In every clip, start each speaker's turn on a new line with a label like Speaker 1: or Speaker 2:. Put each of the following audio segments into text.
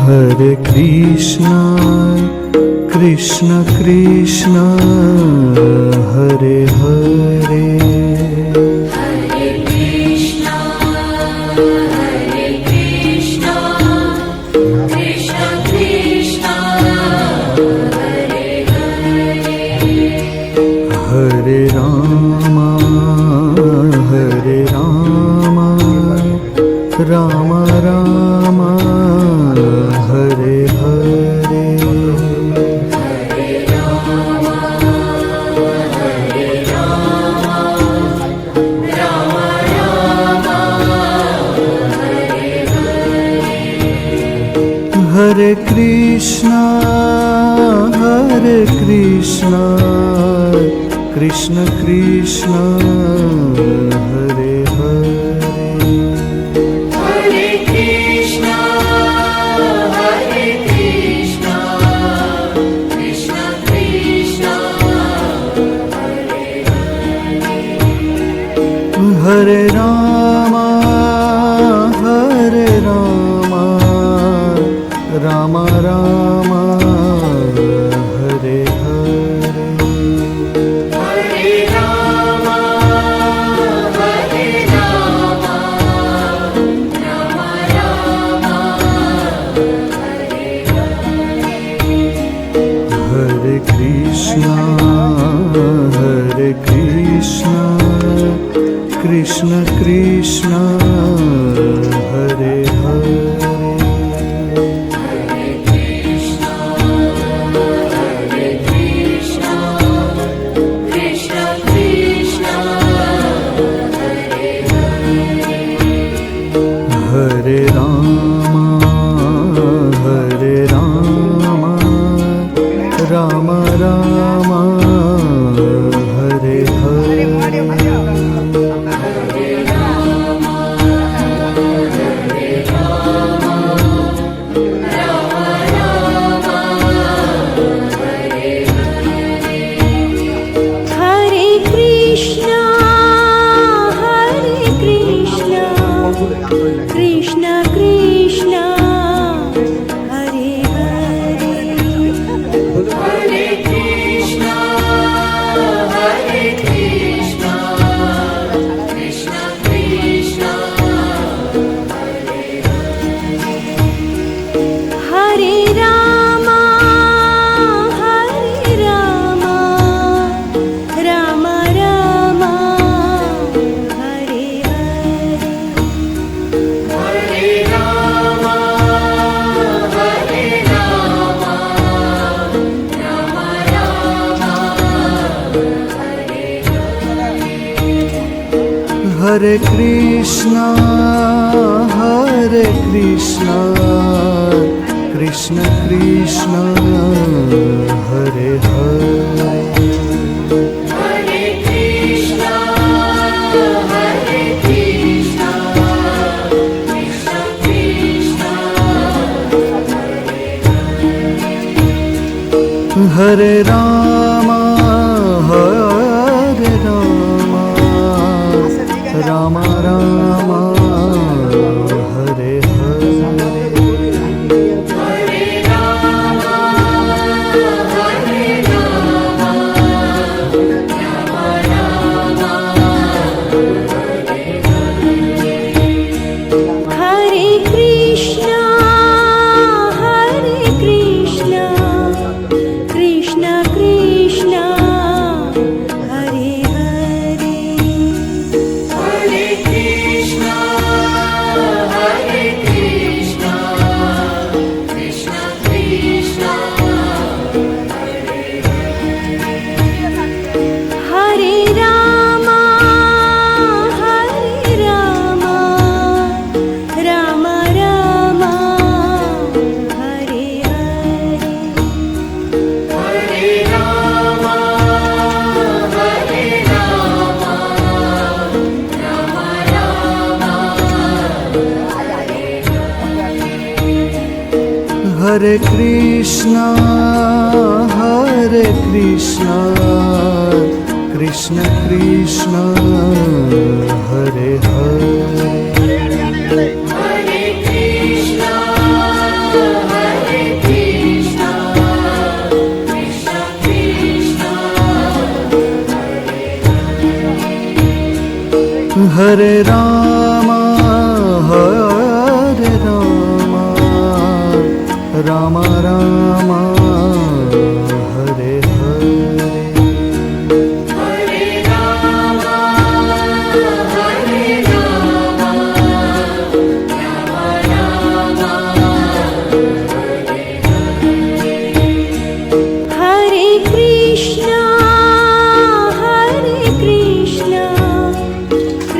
Speaker 1: Hare Krishna, Krishna Krishna, Hare Hare.
Speaker 2: Hare Krishna, Krishna Krishna, Hare Hare.
Speaker 1: Hare Rama, Rama Rama, Hare Hare.
Speaker 2: Hare Rama, Rama Rama, Hare Hare.
Speaker 1: Hare Krishna, Krishna Krishna, Hare Hare.
Speaker 2: Hare Krishna, Krishna Krishna, Hare Hare.
Speaker 1: Hare Rama, Rama Rama, Hare Hare.
Speaker 2: Hare Rama, Rama Rama, Hare Hare.
Speaker 1: Hare Krishna, Krishna Krishna, Hare Hare.
Speaker 2: Hare Krishna, Krishna Krishna, Hare Hare.
Speaker 1: Hare Rama, Rama Rama, Hare Hare.
Speaker 3: Hare Krishna, Krishna Krishna, Hare Hare.
Speaker 2: Hare Krishna, Krishna Krishna,
Speaker 3: Hare Rama, Rama Rama, Hare Hare.
Speaker 2: Hare Rama, Rama Rama, Hare Hare.
Speaker 1: Hare Krishna, Krishna Krishna, Hare Hare.
Speaker 2: Hare Krishna, Krishna Krishna,
Speaker 1: Hare Rama, Rama Rama, Hare Hare.
Speaker 2: Hare Rama, Rama Rama,
Speaker 3: Hare Krishna, Krishna Krishna, Hare Hare.
Speaker 2: Hare Krishna, Krishna Krishna,
Speaker 3: Hare Rama, Rama Rama, Hare Hare.
Speaker 2: Hare Rama, Rama Rama,
Speaker 1: Hare Krishna, Krishna Krishna, Hare Hare.
Speaker 2: Hare
Speaker 1: Hare Ram Hare Ram Ram Ram Hare Hare
Speaker 2: Hare Ram Hare Ram Ram Ram
Speaker 3: Hare Krishna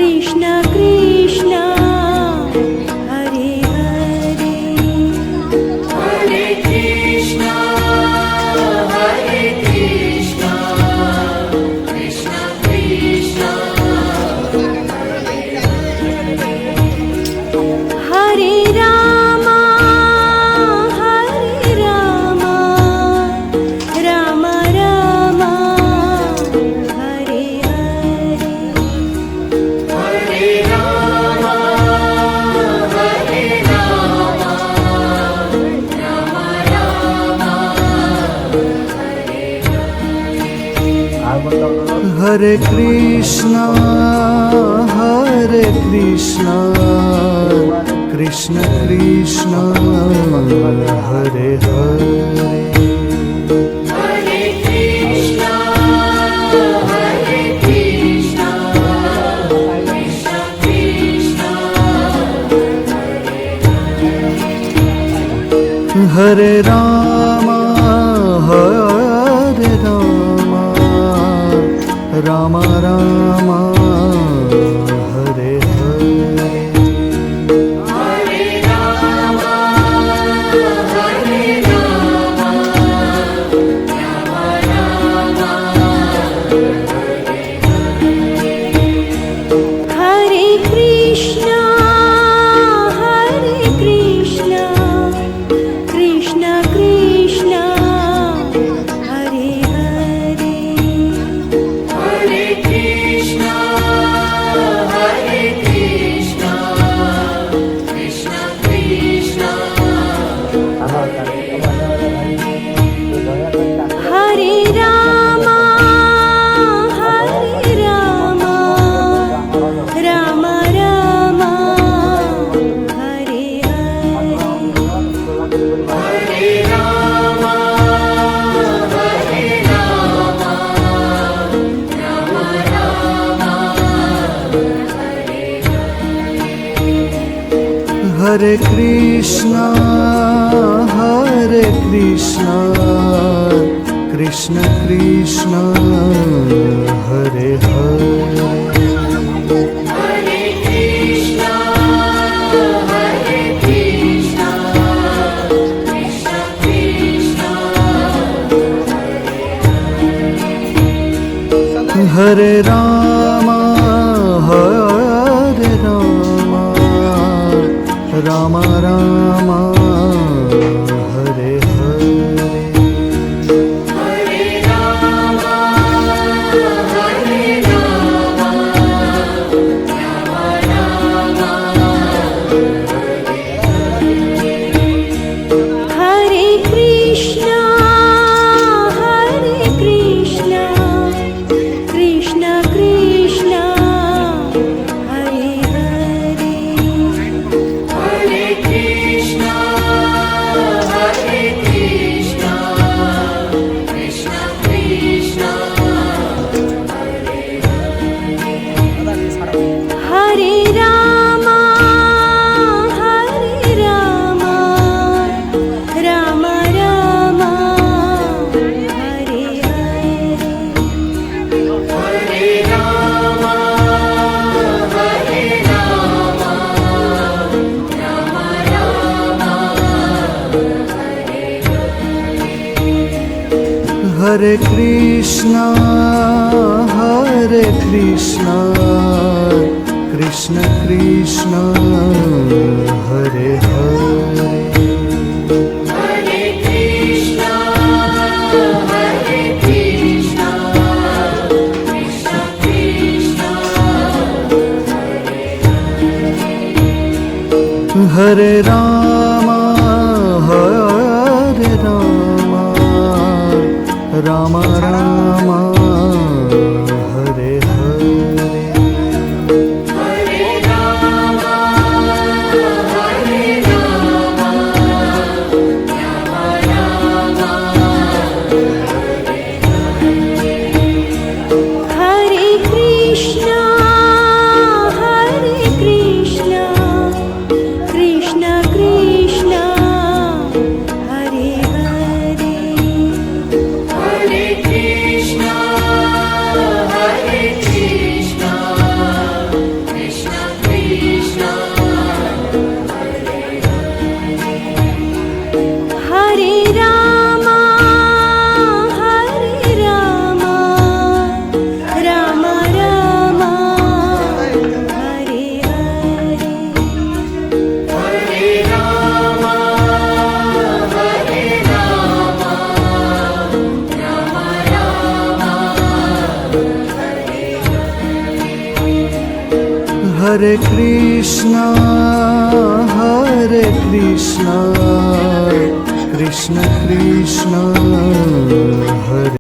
Speaker 3: Krishna Krishna Hare Hare
Speaker 2: Hare Krishna Krishna Krishna
Speaker 3: Hare Ram Ram Ram Hare Hare
Speaker 2: Hare Ram Ram Ram
Speaker 1: Hare Krishna Krishna Krishna Hare Hare
Speaker 2: Hare Krishna Krishna Krishna
Speaker 1: Hare Ram Ram Ram Hare Hare
Speaker 2: Hare Ram
Speaker 3: Hare Krishna Krishna Krishna Hare Hare
Speaker 2: Hare Krishna Krishna Krishna
Speaker 3: Hare Ram Ram Ram Hare Hare
Speaker 2: Hare Ram
Speaker 1: Hare Krishna Krishna Krishna Hare Hare
Speaker 2: Hare Krishna Krishna Krishna
Speaker 1: Hare Ram Ram Ram Hare Hare
Speaker 2: Hare Ram
Speaker 3: Hare Krishna Krishna Krishna Hare Hare
Speaker 2: Hare Krishna Krishna Krishna
Speaker 3: Hare Ram Ram Ram Hare Hare
Speaker 2: Hare Ram
Speaker 1: Hare Krishna Krishna Krishna Hare Hare
Speaker 2: Hare Krishna Krishna Krishna
Speaker 1: Hare Ram Ram Ram Hare Hare
Speaker 2: Hare
Speaker 1: Hare Krishna Krishna Krishna Hare